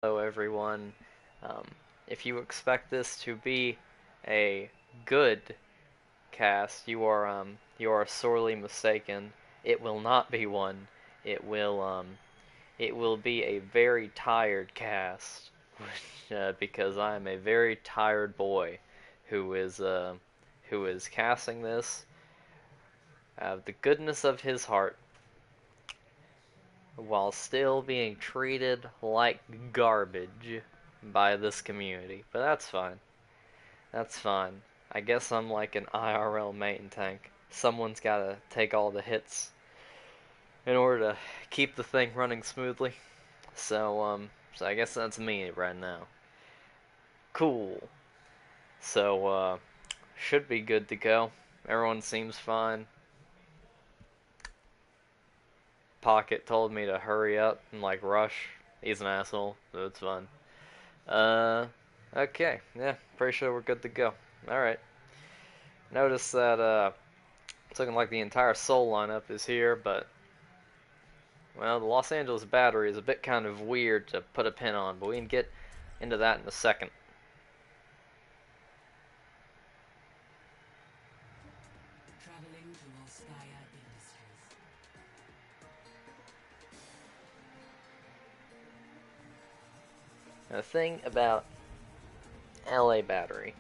Hello, everyone. Um, if you expect this to be a good cast, you are sorely mistaken. It will not be one. It will it will be a very tired cast, because I am a very tired boy who is uh, who is casting this out of the goodness of his heart while still being treated like garbage by this community. But that's fine. That's fine. I guess I'm like an IRL main tank. Someone's gotta take all the hits in order to keep the thing running smoothly. So I guess that's me right now. Cool. So, should be good to go. Everyone seems fine. Pocket told me to hurry up and like rush. He's an asshole, so it's fine. Uh, okay, yeah, pretty sure we're good to go. Alright. Notice that, it's looking like the entire Seoul lineup is here, but, well, the Los Angeles battery is a bit kind of weird to put a pin on, but we can get into that in a second. Traveling to Volskaya Industries. Now, the thing about LA Battery,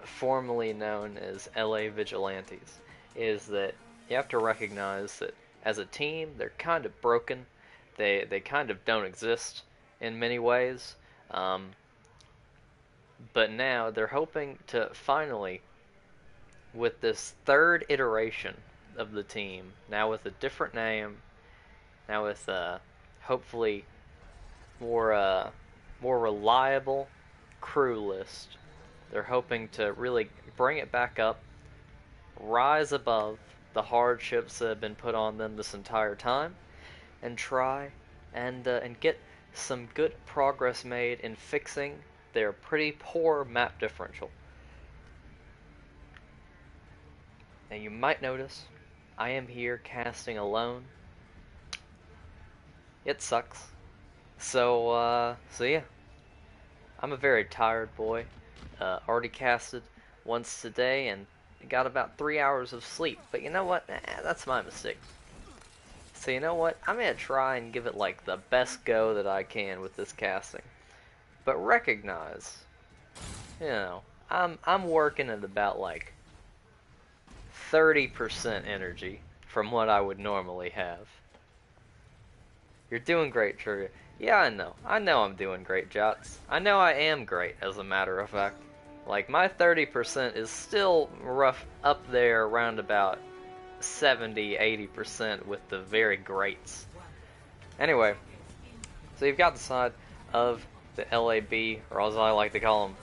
formerly known as LA Vigilantes, is that you have to recognize that as a team, they're kind of broken. They kind of don't exist in many ways. Um, but now they're hoping to finally, with this third iteration of the team, now with a different name, now with hopefully more more reliable crew list. They're hoping to really bring it back up, rise above the hardships that have been put on them this entire time, and try and get some good progress made in fixing their pretty poor map differential. Now you might notice I am here casting alone. It sucks. So yeah, I'm a very tired boy. Already casted once today and got about 3 hours of sleep. But you know what? That's my mistake. So you know what? I'm gonna try and give it like the best go that I can with this casting. But recognize, I'm working at about like 30% energy from what I would normally have. You're doing great, Trigger. Yeah, I know. I know I'm doing great, Jots. I know I am great, as a matter of fact. Like, my 30% is still rough up there around about 70-80% with the very greats. Anyway, so you've got the side of the LAB, or as I like to call them,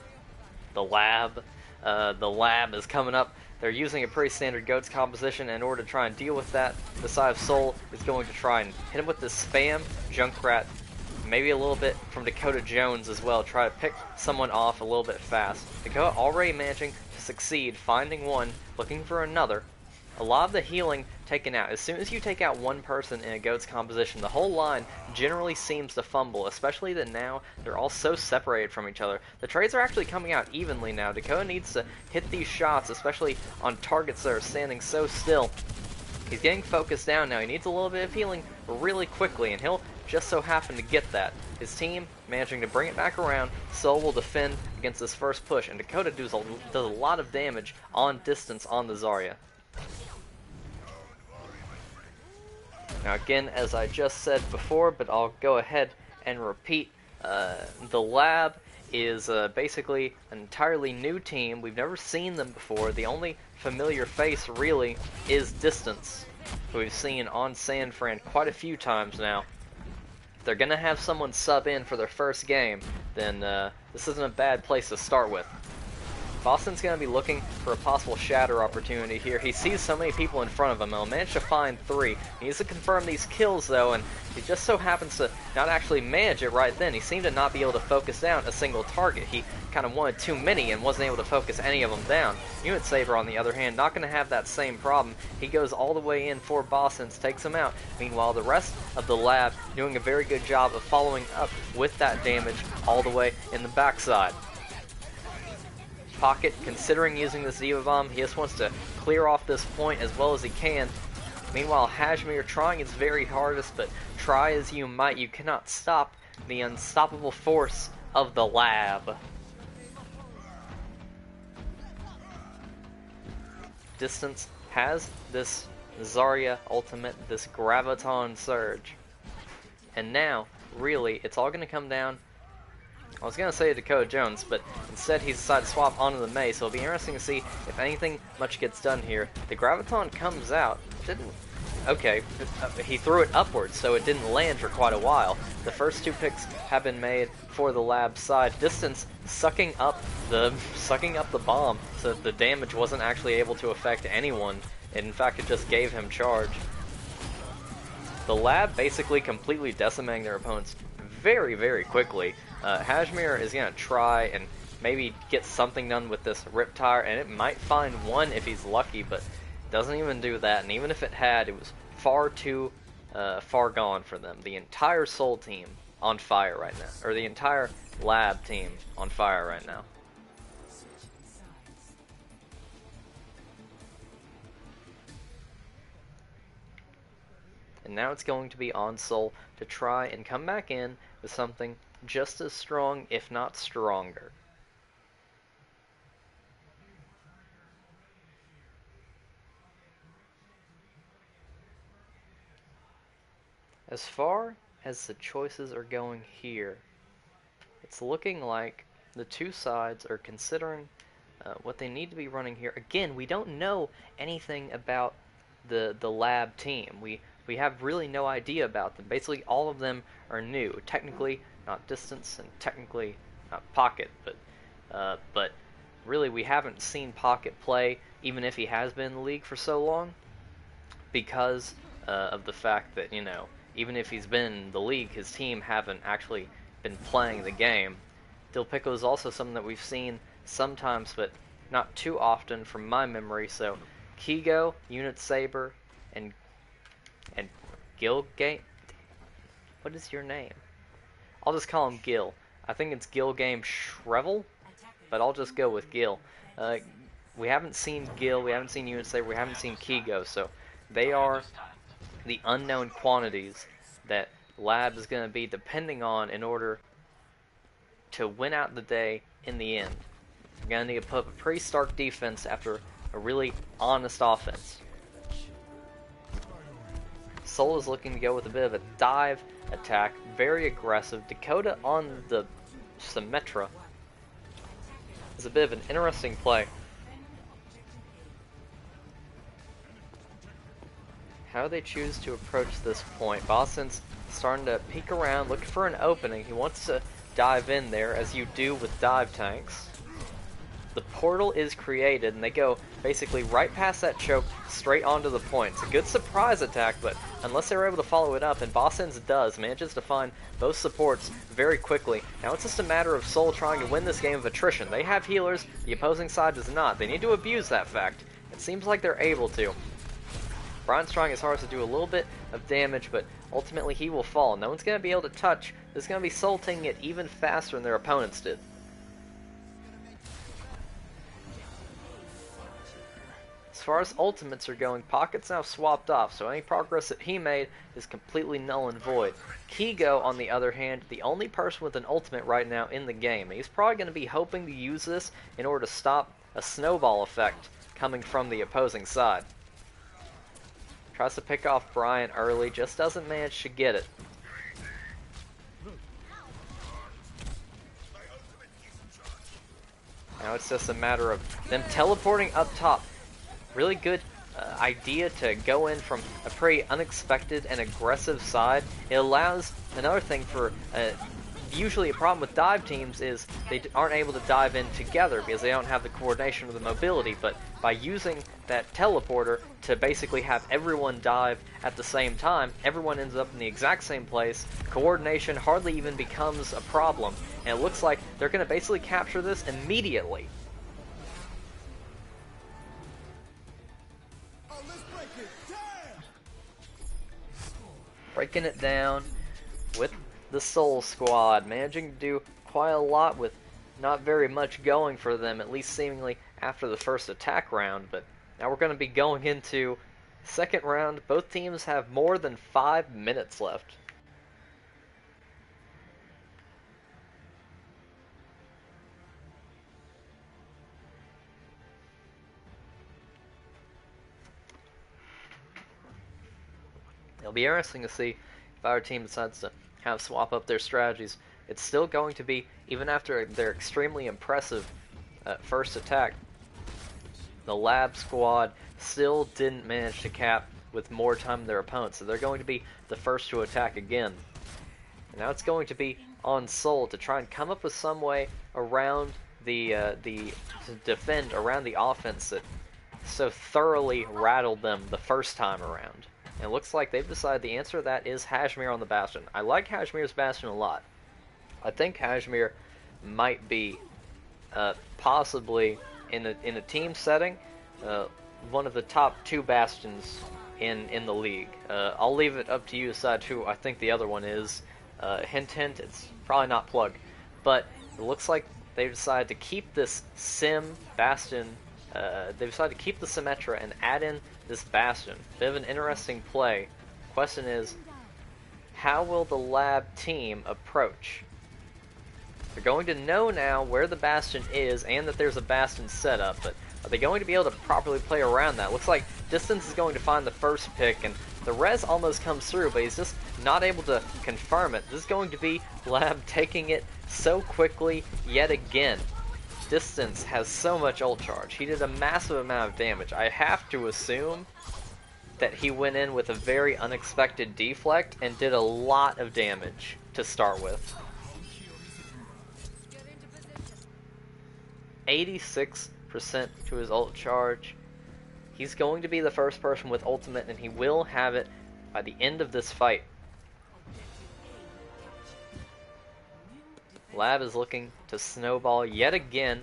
the lab. The lab is coming up. They're using a pretty standard GOATS composition. In order to try and deal with that, the side of Seoul is going to try and hit him with this spam, Junkrat, maybe a little bit from Dakota Jones as well. Try to pick someone off a little bit fast. Dakota already managing to succeed, finding one, looking for another. A lot of the healing taken out. As soon as you take out one person in a GOATS composition, the whole line generally seems to fumble, especially that now they're all so separated from each other. The trades are actually coming out evenly now. Dakota needs to hit these shots, especially on targets that are standing so still. He's getting focused down now. He needs a little bit of healing really quickly, and he'll just so happen to get that. His team managing to bring it back around. Seoul will defend against this first push, and Dakota does a lot of damage on distance on the Zarya. Now again, as I just said before, but I'll go ahead and repeat, the lab is basically an entirely new team. We've never seen them before. The only familiar face, really, is Distance, who we've seen on San Fran quite a few times now. If they're going to have someone sub in for their first game, then this isn't a bad place to start with. Boston's going to be looking for a possible shatter opportunity here. He sees so many people in front of him, and he'll manage to find 3. He needs to confirm these kills, though, and he just so happens to not actually manage it right then. He seemed to not be able to focus down a single target. He kind of wanted too many and wasn't able to focus any of them down. Unit Saber, on the other hand, not going to have that same problem. He goes all the way in for Boston's, takes him out. Meanwhile, the rest of the lab doing a very good job of following up with that damage all the way in the backside. Pocket, considering using this Diva Bomb, he just wants to clear off this point as well as he can. Meanwhile, Hajmir trying his very hardest, but try as you might, you cannot stop the unstoppable force of the lab. Distance has this Zarya ultimate, this Graviton Surge. And now, really, it's all going to come down. I was going to say Dakota Jones, but instead he's decided to swap onto the Mei, so it'll be interesting to see if anything much gets done here. The Graviton comes out. Okay, he threw it upwards, so it didn't land for quite a while. The first 2 picks have been made for the lab side. Distance sucking up the bomb, so that the damage wasn't actually able to affect anyone. In fact, it just gave him charge. The lab basically completely decimating their opponents very, very quickly. Hajmir is going to try and maybe get something done with this Riptire, and it might find 1 if he's lucky, but doesn't even do that. And even if it had, it was far too far gone for them. The entire Seoul team on fire right now, or the entire lab team on fire right now. And now it's going to be on Seoul to try and come back in with something just as strong, if not stronger. As far as the choices are going here, it's looking like the 2 sides are considering what they need to be running here. Again, we don't know anything about the lab team. We have really no idea about them. Basically, all of them are new. Technically, not Distance, and technically not Pocket, but really we haven't seen Pocket play, even if he has been in the league for so long, because of the fact that, you know, even if he's been in the league, his team haven't actually been playing the game. Dill Pickle is also something that we've seen sometimes, but not too often from my memory. So Kigo, Unit Saber, and Gilgame. What is your name? I'll just call him Gil. I think it's Gilgame Shrevel, but I'll just go with Gil. We haven't seen Gil, we haven't seen Unit Saber, we haven't seen Kigo, so they are the unknown quantities that Lab is going to be depending on in order to win out the day in the end. We're going to need to put up a pretty stark defense after a really honest offense. Seoul is looking to go with a bit of a dive attack, very aggressive. Dakota on the Symmetra is a bit of an interesting play. How do they choose to approach this point? Boston's starting to peek around, looking for an opening. He wants to dive in there, as you do with dive tanks. The portal is created, and they go basically right past that choke, straight onto the point. It's a good surprise attack, but unless they're able to follow it up, and Boston's does, manages to find both supports very quickly. Now it's just a matter of Seoul trying to win this game of attrition. They have healers, the opposing side does not. They need to abuse that fact. It seems like they're able to. Brian's trying his hardest to do a little bit of damage, but ultimately he will fall. No one's going to be able to touch. This is going to be Seoul taking it even faster than their opponents did. As far as ultimates are going, Pocket's now swapped off, so any progress that he made is completely null and void. Kigo, on the other hand, the only person with an ultimate right now in the game. He's probably going to be hoping to use this in order to stop a snowball effect coming from the opposing side. Tries to pick off Brian early, just doesn't manage to get it. Now it's just a matter of them teleporting up top. Really good idea to go in from a pretty unexpected and aggressive side. It allows another thing for usually a problem with dive teams is they aren't able to dive in together because they don't have the coordination or the mobility, but by using that teleporter to basically have everyone dive at the same time, everyone ends up in the exact same place, coordination hardly even becomes a problem, and it looks like they're going to basically capture this immediately. Breaking it down with the Seoul squad, managing to do quite a lot with not very much going for them, at least seemingly after the first attack round. But now we're going to be going into second round. Both teams have more than 5 minutes left. It'll be interesting to see if our team decides to kind of swap up their strategies. It's still going to be, even after their extremely impressive first attack, the Lab squad still didn't manage to cap with more time than their opponents, so they're going to be the first to attack again. And now it's going to be on Seoul to try and come up with some way around to defend around the offense that so thoroughly rattled them the first time around. And it looks like they've decided the answer to that is Hashmir on the Bastion. I like Hashmir's Bastion a lot. I think Hashmir might be possibly in a team setting one of the top 2 Bastions in the league. I'll leave it up to you to decide who I think the other one is. Hint hint, it's probably not Plug. But it looks like they've decided to keep this Sim Bastion. They've decided to keep the Symmetra and add in this Bastion. Bit of an interesting play. Question is, how will the Lab team approach? They're going to know now where the Bastion is and that there's a Bastion setup, but are they going to be able to properly play around that? Looks like Distance is going to find the first pick, and the res almost comes through, but he's just not able to confirm it. This is going to be Lab taking it so quickly yet again. Distance has so much ult charge. He did a massive amount of damage. I have to assume that he went in with a very unexpected deflect and did a lot of damage to start with. 86% to his ult charge. He's going to be the first person with ultimate, and he will have it by the end of this fight. Lab is looking to snowball yet again,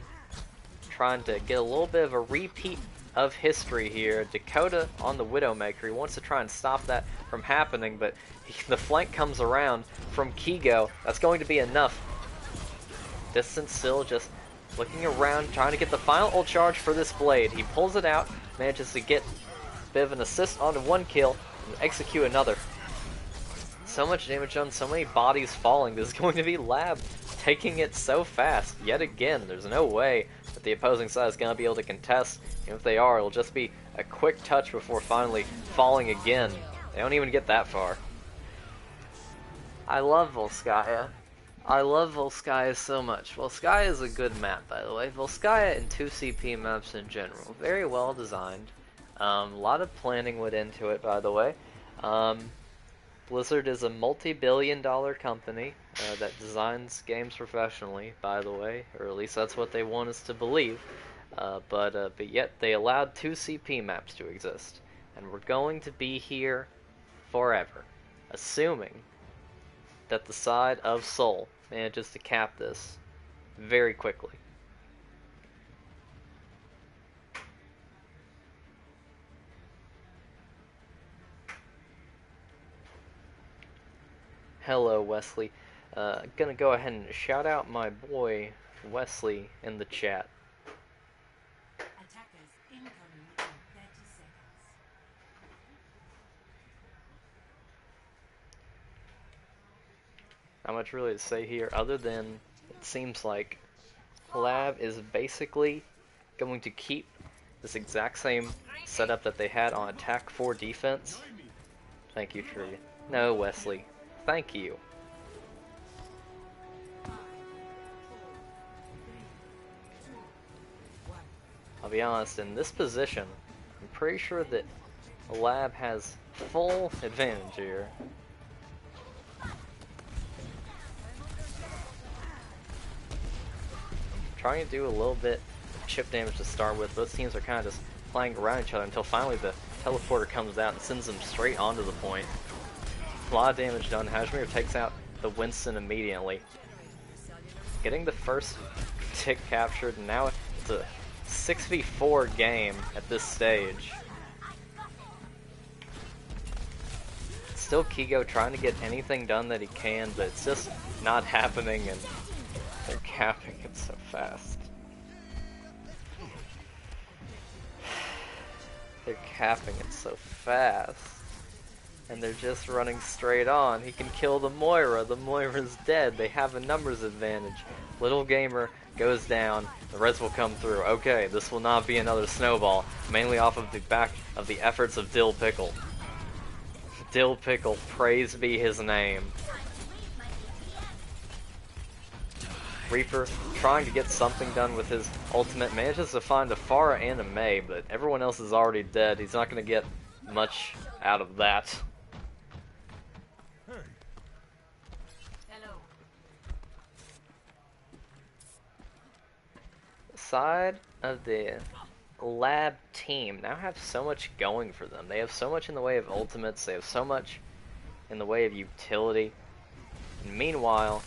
trying to get a little bit of a repeat of history here. Dakota on the Widowmaker. He wants to try and stop that from happening, but the flank comes around from Kigo. That's going to be enough. Distance still just looking around, trying to get the final ult charge for this Blade. He pulls it out, manages to get a bit of an assist onto one kill, and execute another. So much damage done, so many bodies falling. This is going to be Lab taking it so fast. Yet again, there's no way that the opposing side is going to be able to contest. And if they are, it'll just be a quick touch before finally falling again. They don't even get that far. I love Volskaya. I love Volskaya so much. Volskaya is a good map, by the way. Volskaya and 2CP maps in general. Very well designed. A lot of planning went into it, by the way. Blizzard is a multi-billion-dollar company that designs games professionally, by the way, or at least that's what they want us to believe. But yet they allowed 2CP maps to exist, and we're going to be here forever, assuming that the side of Seoul manages to cap this very quickly. Hello, Wesley. Gonna go ahead and shout out my boy Wesley in the chat. Attackers incoming in 30 seconds. Not much really to say here, other than it seems like Lab is basically going to keep this exact same setup that they had on attack 4 defense. Thank you, Tree. No, Wesley. Thank you. I'll be honest, in this position, I'm pretty sure that Lab has full advantage here. trying to do a little bit of chip damage to start with. Both teams are kind of just playing around each other until finally the teleporter comes out and sends them straight onto the point. A lot of damage done. Hajime takes out the Winston immediately. Getting the first tick captured, and now it's a 6v4 game at this stage. Still Kigo trying to get anything done that he can, but it's just not happening, and they're capping it so fast. They're capping it so fast. And they're just running straight on. He can kill the Moira. The Moira's dead. They have a numbers advantage. Little Gamer goes down. The rest will come through. Okay, this will not be another snowball. Mainly off of the back of the efforts of Dill Pickle. Dill Pickle, praise be his name. Reaper trying to get something done with his ultimate. Manages to find a Pharah and a Mei, but everyone else is already dead. He's not going to get much out of that. Side of the lab team now have so much going for them. They have so much in the way of ultimates, they have so much in the way of utility. And meanwhile,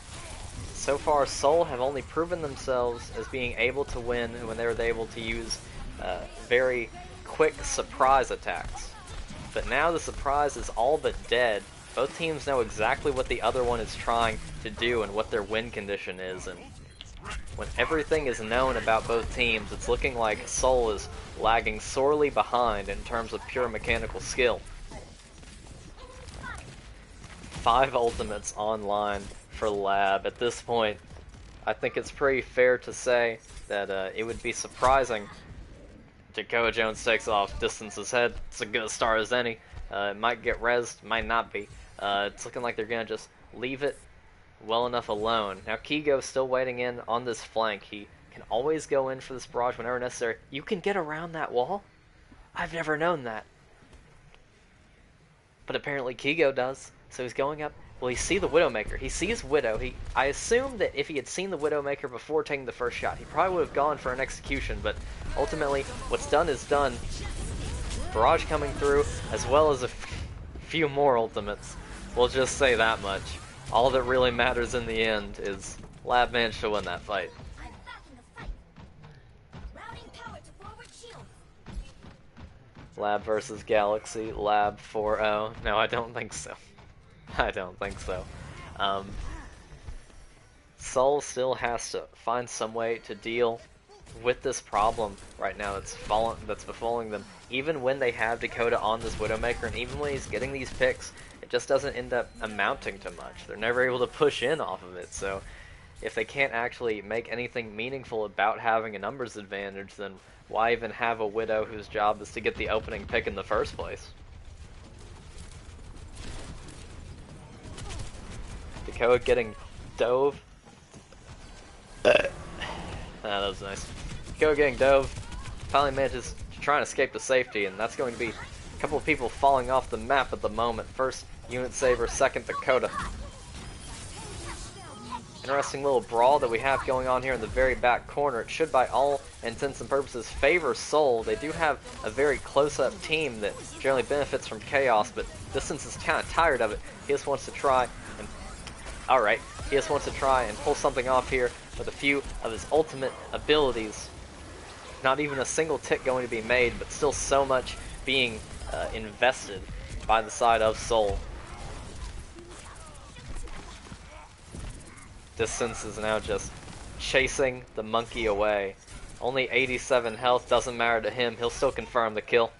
so far Seoul have only proven themselves as being able to win when they were able to use very quick surprise attacks. But now the surprise is all but dead. Both teams know exactly what the other one is trying to do and what their win condition is, and when everything is known about both teams, it's looking like Seoul is lagging sorely behind in terms of pure mechanical skill. 5 ultimates online for Lab. At this point, I think it's pretty fair to say that it would be surprising. Dakota Jones takes off, distances head. It's as good a start as any. It might get rezzed, might not be. It's looking like they're going to just leave it well enough alone. Now Kigo's still waiting in on this flank. He can always go in for this barrage whenever necessary. You can get around that wall? I've never known that. But apparently Kigo does. So he's going up. Will he see the Widowmaker? He sees Widow. I assume that if he had seen the Widowmaker before taking the first shot, he probably would have gone for an execution, but ultimately what's done is done. Barrage coming through, as well as a few more ultimates. We'll just say that much. All that really matters in the end is Lab managed to win that fight. Lab versus Galaxy, Lab 4-0. No, I don't think so. I don't think so. Seoul still has to find some way to deal with this problem right now that's befalling them. Even when they have Dakota on this Widowmaker, and even when he's getting these picks, it just doesn't end up amounting to much. They're never able to push in off of it, so if they can't actually make anything meaningful about having a numbers advantage, then why even have a Widow whose job is to get the opening pick in the first place? Dakota getting dove. That was nice. Dakota getting dove. Finally manages to try and escape to safety, and that's going to be a couple of people falling off the map at the moment. First, Unit Saber, second, Dakota. Interesting little brawl that we have going on here in the very back corner. It should, by all intents and purposes, favor Seoul. They do have a very close-up team that generally benefits from chaos, but Distance is kind of tired of it. He just wants to try and... Alright, he just wants to try and pull something off here with a few of his ultimate abilities. Not even a single tick going to be made, but still so much being invested by the side of Seoul. Distance is now just chasing the monkey away. Only 87 health, doesn't matter to him. He'll still confirm the kill.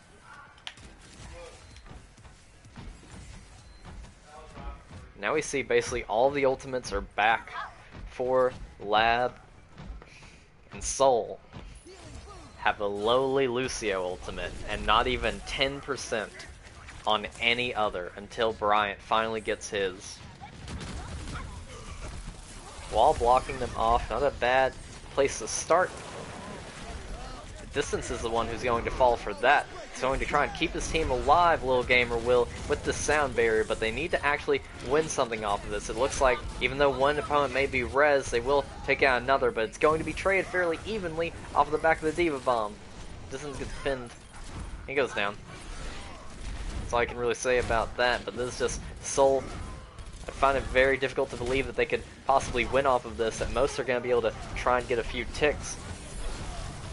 Now we see basically all the ultimates are back for Lab, and Seoul have a lowly Lucio ultimate and not even 10% on any other until Bryant finally gets his. While blocking them off, not a bad place to start. Distance is the one who's going to fall for that He's going to try and keep his team alive, Lil Gamer will, with the sound barrier, but they need to actually win something off of this. It looks like, even though one opponent may be res, they will take out another, but it's going to be traded fairly evenly off of the back of the Diva Bomb. Distance gets pinned. He goes down. That's all I can really say about that, but this is just Seoul. I find it very difficult to believe that they could possibly win off of this, at most they're going to be able to try and get a few ticks.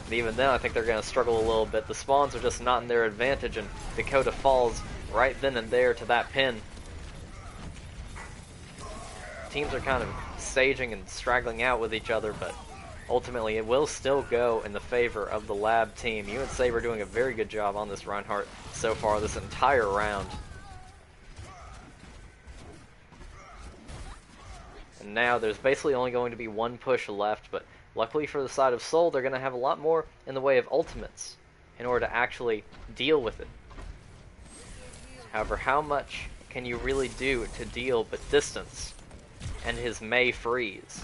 But even then, I think they're going to struggle a little bit. The spawns are just not in their advantage, and Dakota falls right then and there to that pin. Teams are kind of staging and straggling out with each other, but ultimately it will still go in the favor of the Lab team. You and Saber doing a very good job on this Reinhardt so far this entire round. And now there's basically only going to be one push left, but luckily for the side of Seoul, they're going to have a lot more in the way of ultimates in order to actually deal with it. However, how much can you really do to deal but distance and his Mei freeze?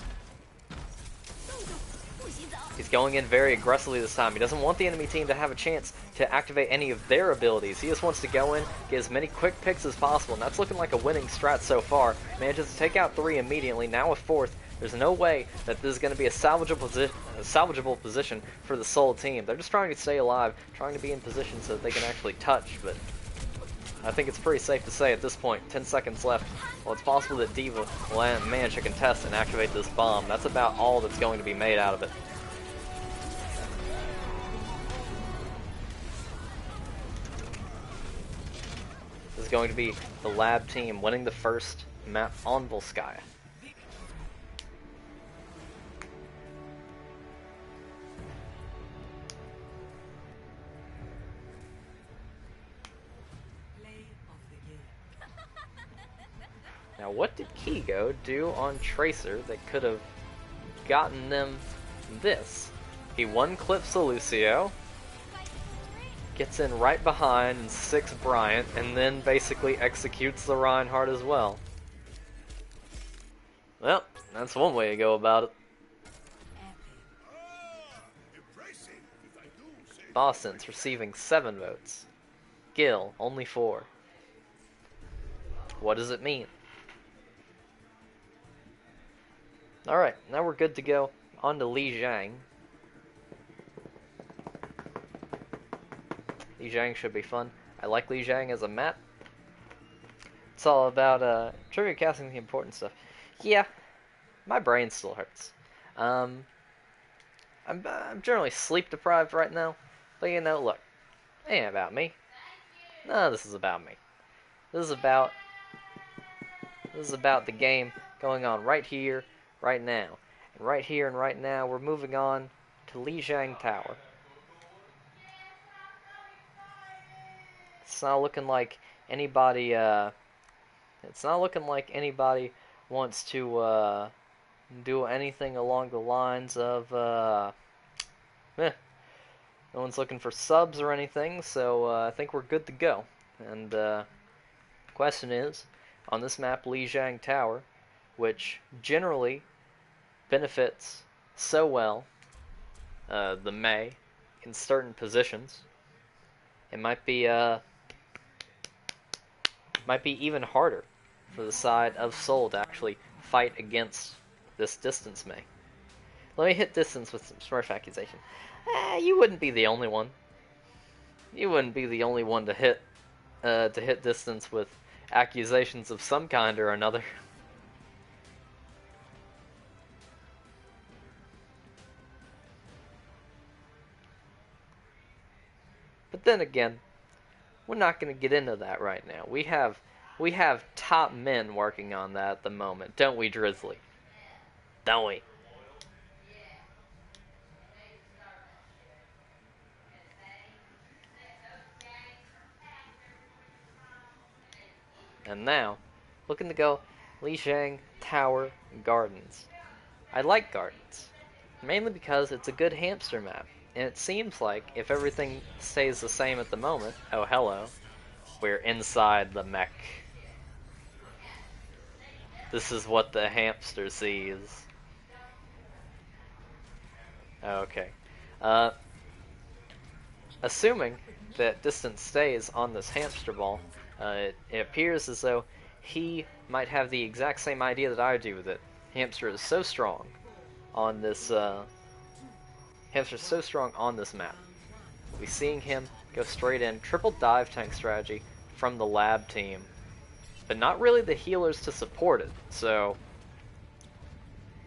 He's going in very aggressively this time. He doesn't want the enemy team to have a chance to activate any of their abilities. He just wants to go in, get as many quick picks as possible, and that's looking like a winning strat so far. Manages to take out 3 immediately, now a 4th. There's no way that this is going to be a salvageable position for the Seoul team. They're just trying to stay alive, trying to be in position so that they can actually touch, but I think it's pretty safe to say at this point, 10 seconds left, well, it's possible that Diva will manage to contest and activate this bomb. That's about all that's going to be made out of it. This is going to be the Lab team winning the first map on Volskaya. Now, what did Kigo do on Tracer that could have gotten them this? He one-clips Lucio, gets in right behind and 6 Bryant, and then basically executes the Reinhardt as well. Well, that's one way to go about it. Boston's receiving 7 votes. Gil, only 4. What does it mean? Alright, now we're good to go. On to Li Jiang. Li Jiang should be fun. I like Li Jiang as a map. It's all about trivia casting the important stuff. Yeah, my brain still hurts. I'm generally sleep deprived right now, but you know, look, it ain't about me. No, this is about me. This is about the game going on right here, right now. And right here and right now, we're moving on to Lijiang Tower. It's not looking like anybody, wants to, do anything along the lines of, no one's looking for subs or anything, so, I think we're good to go. And, question is, on this map, Lijiang Tower, which generally benefits so well the Mei in certain positions, it might be even harder for the side of Seoul to actually fight against this distance Mei. Let me hit distance with some Smurf accusation. You wouldn't be the only one. You wouldn't be the only one to hit distance with accusations of some kind or another. But then again, we're not going to get into that right now. We have top men working on that at the moment, don't we, Drizzly? Don't we? And now, looking to go Lijiang Tower Gardens. I like Gardens, mainly because it's a good hamster map. And it seems like if everything stays the same at the moment, oh hello, we're inside the mech. This is what the hamster sees. that Distance stays on this hamster ball, it appears as though he might have the exact same idea that I do with it. Hamster is so strong on this map. We're seeing him go straight in, triple dive tank strategy from the lab team, but not really the healers to support it. So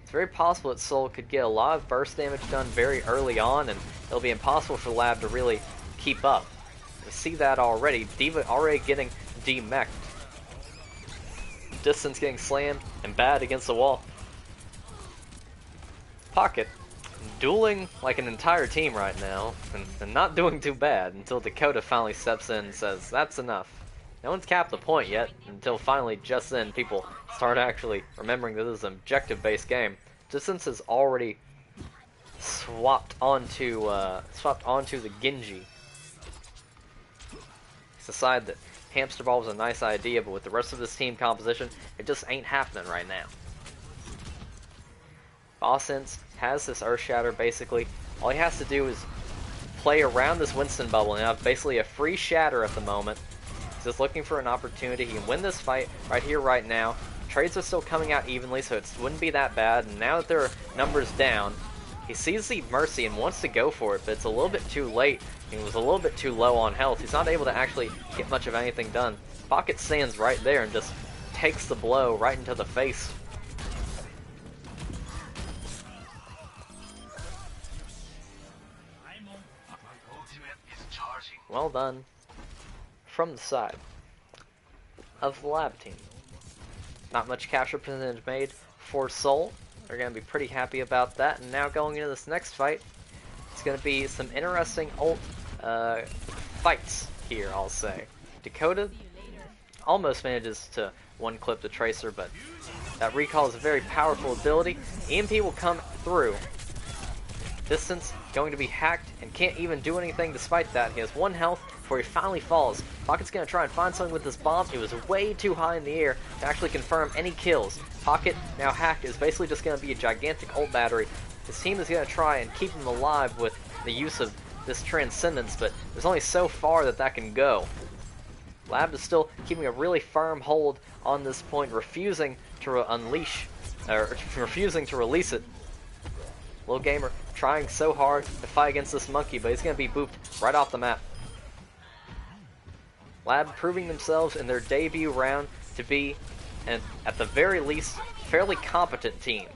it's very possible that Seoul could get a lot of burst damage done very early on, and it'll be impossible for Lab to really keep up. We see that already. D.Va already getting demeched. Distance getting slammed and bad against the wall. Pocket dueling like an entire team right now, and not doing too bad until Dakota finally steps in and says, that's enough. No one's capped the point yet, until finally just then people start actually remembering that this is an objective-based game. Distance has already swapped onto the Genji. He's decided that Hamster Ball was a nice idea, but with the rest of this team composition, it just ain't happening right now. Bossense has this Earth Shatter basically. All he has to do is play around this Winston bubble and have basically a free shatter at the moment. He's just looking for an opportunity. He can win this fight right here, right now. Trades are still coming out evenly, so it wouldn't be that bad. And now that there are numbers down, he sees the Mercy and wants to go for it, but it's a little bit too late. He was a little bit too low on health. He's not able to actually get much of anything done. Pocket stands right there and just takes the blow right into the face. Well done from the side of the lab team. Not much capture percentage made for Seoul. They're going to be pretty happy about that. And now going into this next fight, it's going to be some interesting ult fights here, I'll say. Dakota almost manages to one-clip the Tracer, but that recall is a very powerful ability. EMP will come through. Distance going to be hacked and can't even do anything despite that. He has 1 health before he finally falls. Pocket's going to try and find something with this bomb. It was way too high in the air to actually confirm any kills. Pocket, now hacked, is basically just going to be a gigantic ult battery. His team is going to try and keep him alive with the use of this Transcendence, but there's only so far that can go. Lab is still keeping a really firm hold on this point, refusing to refusing to release it. Little Gamer trying so hard to fight against this monkey, but he's going to be booped right off the map. Lab proving themselves in their debut round to be, at the very least, fairly competent team.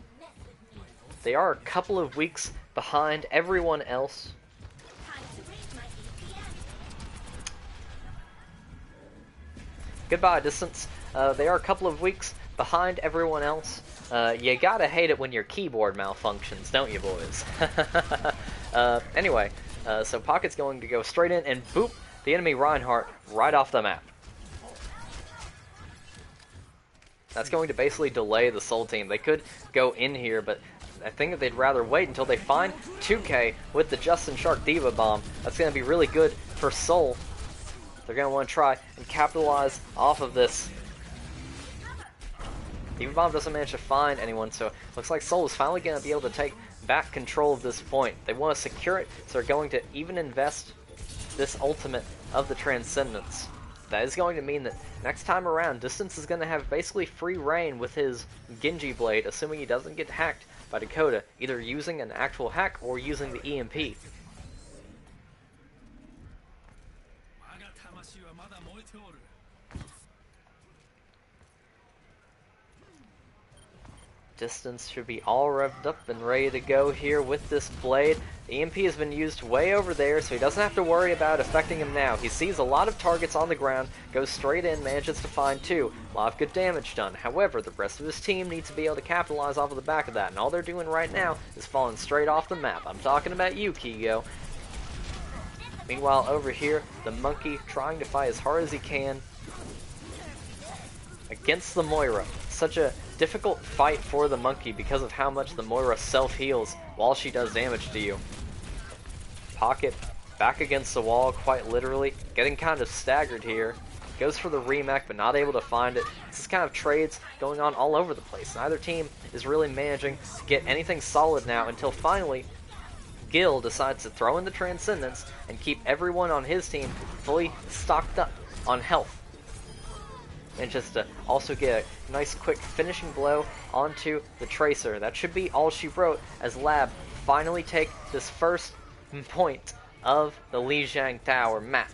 They are a couple of weeks behind everyone else. Goodbye, Distance. They are a couple of weeks behind everyone else. You gotta hate it when your keyboard malfunctions, don't you, boys? Anyway, so Pocket's going to go straight in and boop the enemy Reinhardt right off the map. That's going to basically delay the Seoul team. They could go in here, but I think that they'd rather wait until they find 2K with the Justin Shark D.Va bomb. That's going to be really good for Seoul. They're going to want to try and capitalize off of this. D.Va bomb doesn't manage to find anyone, so it looks like Seoul is finally going to be able to take back control of this point. They want to secure it, so they're going to even invest this ultimate of the Transcendence. That is going to mean that next time around, Distance is going to have basically free reign with his Genji blade, assuming he doesn't get hacked by Dakota, either using an actual hack or using the EMP. Distance should be all revved up and ready to go here with this blade. The EMP has been used way over there, so he doesn't have to worry about affecting him now. He sees a lot of targets on the ground, goes straight in, manages to find 2. A lot of good damage done. However, the rest of his team needs to be able to capitalize off of the back of that, and all they're doing right now is falling straight off the map. I'm talking about you, Kigo. Meanwhile, over here, the monkey trying to fight as hard as he can against the Moira. Such a difficult fight for the monkey because of how much the Moira self-heals while she does damage to you. Pocket back against the wall, quite literally, getting kind of staggered here. Goes for the remake, but not able to find it. This is kind of trades going on all over the place. Neither team is really managing to get anything solid now until finally Gil decides to throw in the Transcendence and keep everyone on his team fully stocked up on health. And just to also get a nice quick finishing blow onto the Tracer. That should be all she wrote as Lab finally take this first point of the Lijiang Tower map.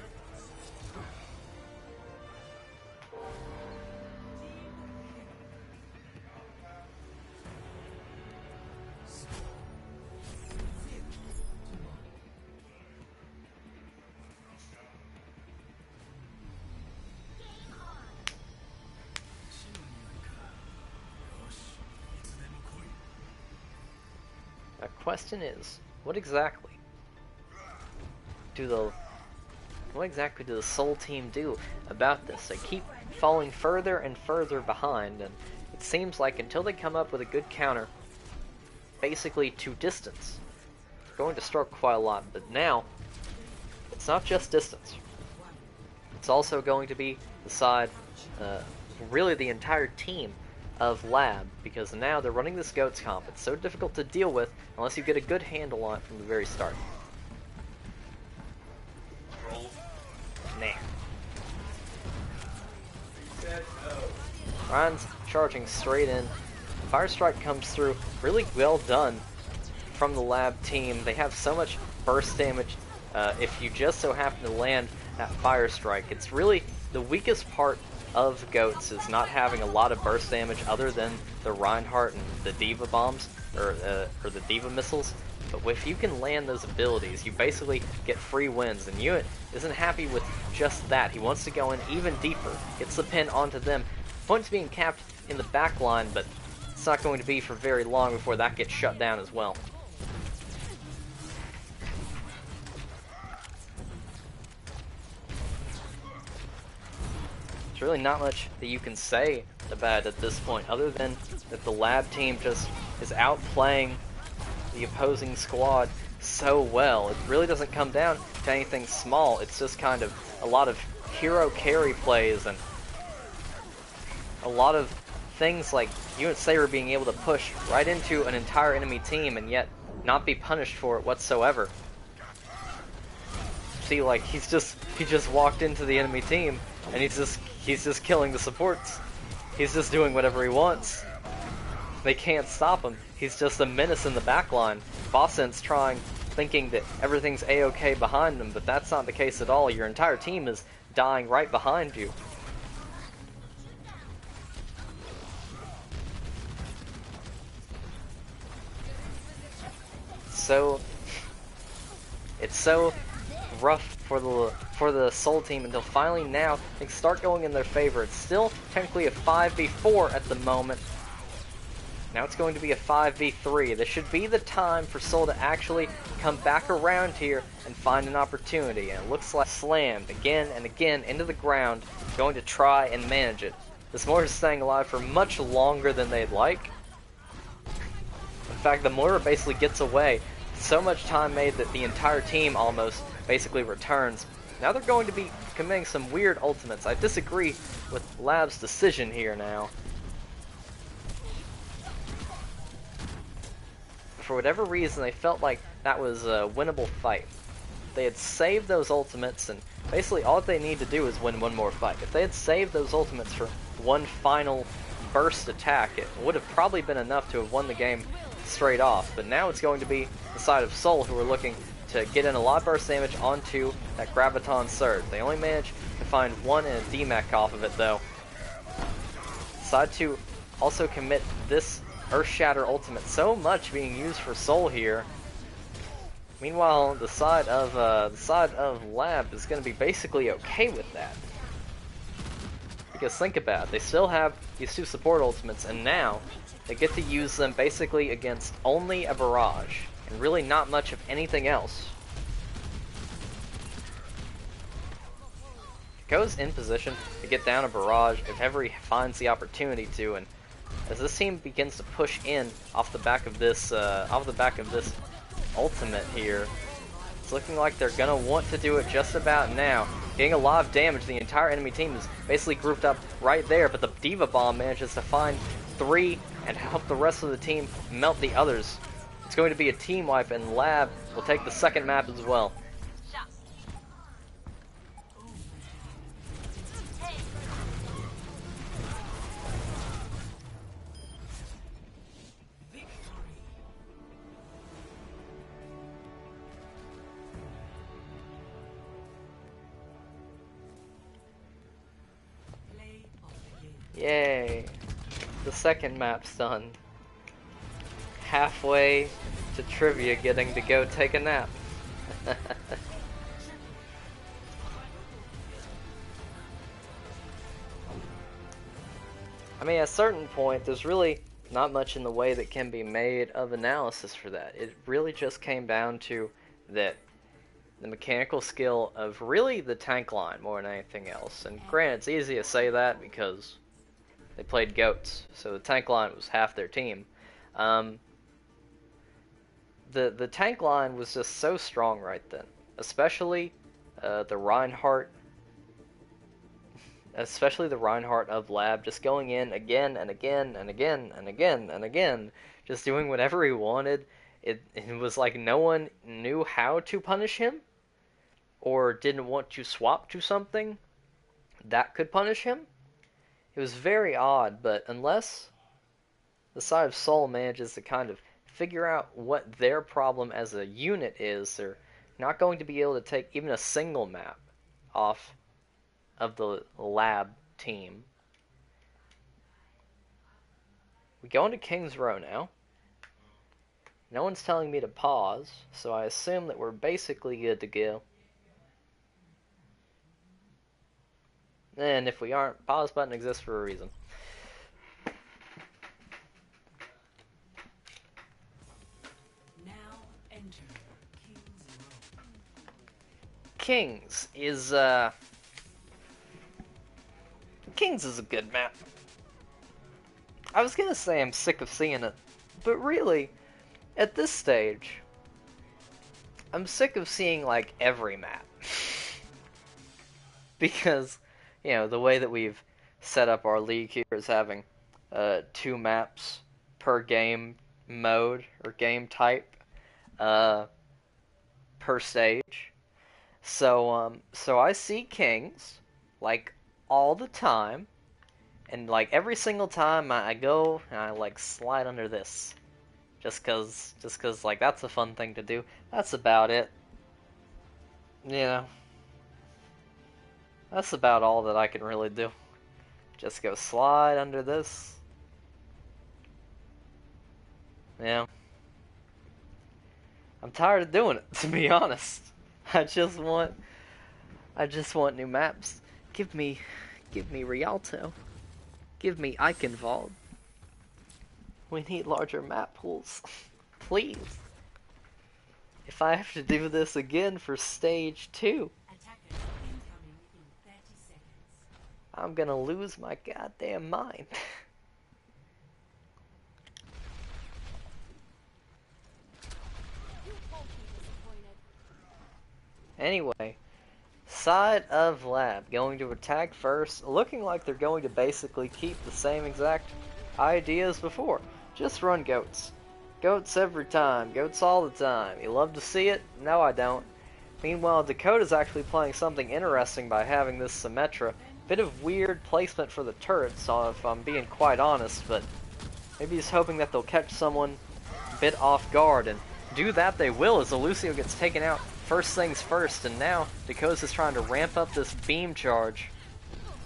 The question is, what exactly do the Seoul team do about this? They keep falling further and further behind, and it seems like until they come up with a good counter, basically to distance, they're going to struggle quite a lot. But now, it's not just distance. It's also going to be the side, really the entire team of Lab, because now they're running this GOATS comp. It's so difficult to deal with unless you get a good handle on it from the very start. Nah. Ryan's charging straight in. Fire Strike comes through. Really well done from the Lab team. They have so much burst damage. If you just so happen to land that Fire Strike, it's really the weakest part of GOATS is not having a lot of burst damage other than the Reinhardt and the Diva bombs, or the Diva missiles. But if you can land those abilities, you basically get free wins, and Hewitt isn't happy with just that. He wants to go in even deeper, gets the pin onto them. Points being capped in the back line, but it's not going to be for very long before that gets shut down as well. There's really not much that you can say about it at this point, other than that the Lab team just is outplaying the opposing squad so well. It really doesn't come down to anything small. It's just kind of a lot of hero carry plays and a lot of things like you and Sayer being able to push right into an entire enemy team and yet not be punished for it whatsoever. See, like he just walked into the enemy team and he's just killing the supports. He's just doing whatever he wants. They can't stop him. He's just a menace in the backline. Bossen's thinking that everything's a-okay behind him, but that's not the case at all. Your entire team is dying right behind you. So it's so rough for the Seoul team until finally now things start going in their favor. It's still technically a 5v4 at the moment. Now it's going to be a 5v3. This should be the time for Seoul to actually come back around here and find an opportunity. And it looks like slammed again and again into the ground, going to try and manage it. This mortar is staying alive for much longer than they'd like. In fact, the mortar basically gets away. So much time made that the entire team almost basically returns. Now they're going to be committing some weird ultimates. I disagree with Lab's decision here now. For whatever reason, they felt like that was a winnable fight. They had saved those ultimates, and basically all they need to do is win one more fight. If they had saved those ultimates for one final burst attack, it would have probably been enough to have won the game straight off. But now it's going to be the side of Seoul who are looking to get in a lot of burst damage onto that Graviton Surge. They only managed to find one and a DMAC off of it, though. Decide to also commit this Earth Shatter ultimate, so much being used for Seoul here. Meanwhile, the side of Lab is going to be basically okay with that. Because think about it, they still have these two support ultimates, and now they get to use them basically against only a barrage, and really not much of anything else. Goes in position to get down a barrage if ever he finds the opportunity to, and as this team begins to push in off the back of this ultimate here, it's looking like they're gonna want to do it just about now. Getting a lot of damage, the entire enemy team is basically grouped up right there, but the Diva Bomb manages to find three and help the rest of the team melt the others. It's going to be a team wipe, and Lab will take the second map as well. Yay! The second map's done. Halfway to trivia getting to go take a nap. I mean, at a certain point, there's really not much in the way that can be made of analysis for that. It really just came down to that the mechanical skill of really the tank line more than anything else. And granted, it's easy to say that because they played goats, so the tank line was half their team. The tank line was just so strong right then, especially the Reinhardt of Lab, just going in again and again and again and again and again, just doing whatever he wanted. It was like no one knew how to punish him, or didn't want to swap to something that could punish him. It was very odd, but unless the side of Seoul manages to kind of figure out what their problem as a unit is, they're not going to be able to take even a single map off of the Lab team. We go into King's Row now. No one's telling me to pause, so I assume that we're basically good to go. And if we aren't, pause button exists for a reason. Now enter King's Row. Kings is a good map. I was gonna say I'm sick of seeing it, but really, at this stage, I'm sick of seeing like every map. Because, you know, the way that we've set up our league here is having 2 maps per game mode or game type per stage. So I see Kings like all the time, and like every single time I go and I like slide under this, just cause like that's a fun thing to do. That's about it. You know, that's about all that I can really do. Just go slide under this. Yeah. I'm tired of doing it, to be honest. I just want new maps. Give me Rialto. Give me Eichenwald. We need larger map pools. Please. If I have to do this again for stage 2, Attackers incoming in 30 seconds. I'm gonna lose my goddamn mind. Anyway, side of Lab going to attack first, looking like they're going to basically keep the same exact idea as before. Just run goats. Goats every time. Goats all the time. You love to see it? No, I don't. Meanwhile, Dakota's actually playing something interesting by having this Symmetra. Bit of weird placement for the turrets, if I'm being quite honest, but maybe he's hoping that they'll catch someone a bit off guard, and do that they will as Lucio gets taken out first things first, and now Dakota's just trying to ramp up this beam charge.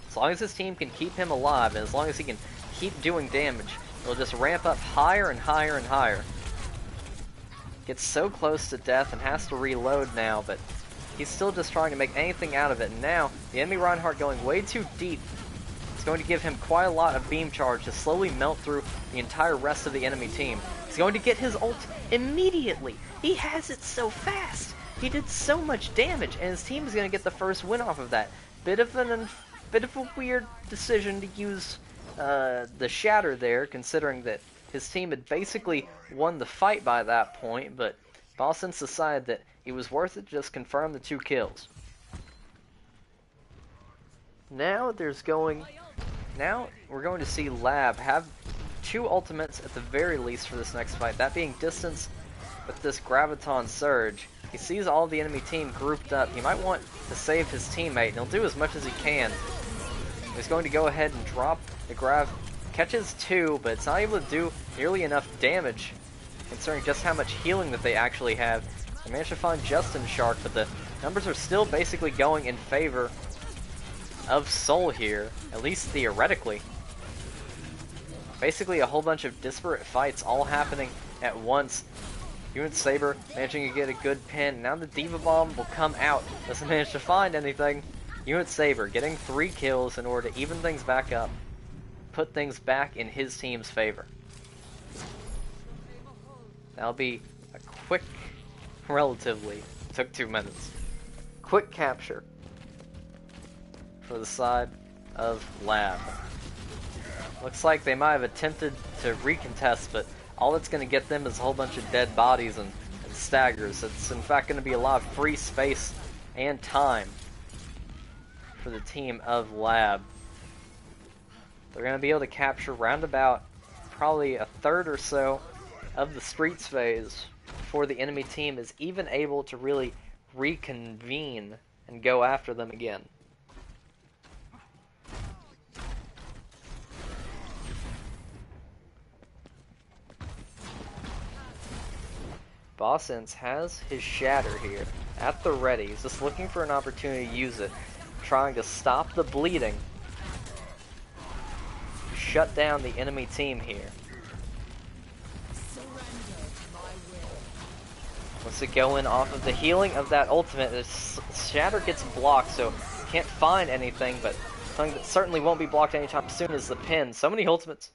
As long as his team can keep him alive, and as long as he can keep doing damage, it'll just ramp up higher and higher and higher. Gets so close to death and has to reload now, but he's still just trying to make anything out of it. And now, the enemy Reinhardt going way too deep. It's going to give him quite a lot of beam charge to slowly melt through the entire rest of the enemy team. He's going to get his ult immediately. He has it so fast. He did so much damage, and his team is going to get the first win off of that. Bit of a weird decision to use the Shatter there, considering that his team had basically won the fight by that point, but Boston's decided that it was worth it to just confirm the 2 kills. Now we're going to see Lab have 2 ultimates at the very least for this next fight, that being Distance with this Graviton Surge. He sees all the enemy team grouped up. He might want to save his teammate, and he'll do as much as he can. He's going to go ahead and drop the Grav. Catches 2, but it's not able to do nearly enough damage, considering just how much healing that they actually have. They managed to find Justin Shark, but the numbers are still basically going in favor of Seoul here, at least theoretically. Basically a whole bunch of disparate fights all happening at once. Unit Saber managing to get a good pin. Now the Diva Bomb will come out. Doesn't manage to find anything. Unit Saber getting 3 kills in order to even things back up. Put things back in his team's favor. That'll be a quick, relatively, took 2 minutes. Quick capture for the side of Lab. Looks like they might have attempted to recontest, but all it's going to get them is a whole bunch of dead bodies and staggers. It's in fact going to be a lot of free space and time for the team of Lab. They're going to be able to capture roundabout probably a third or so of the streets phase before the enemy team is even able to really reconvene and go after them again. Bossens has his Shatter here at the ready. He's just looking for an opportunity to use it, trying to stop the bleeding, shut down the enemy team here. Wants to go in off of the healing of that ultimate. The Shatter gets blocked, so can't find anything, but something that certainly won't be blocked anytime soon is the pin. So many ultimates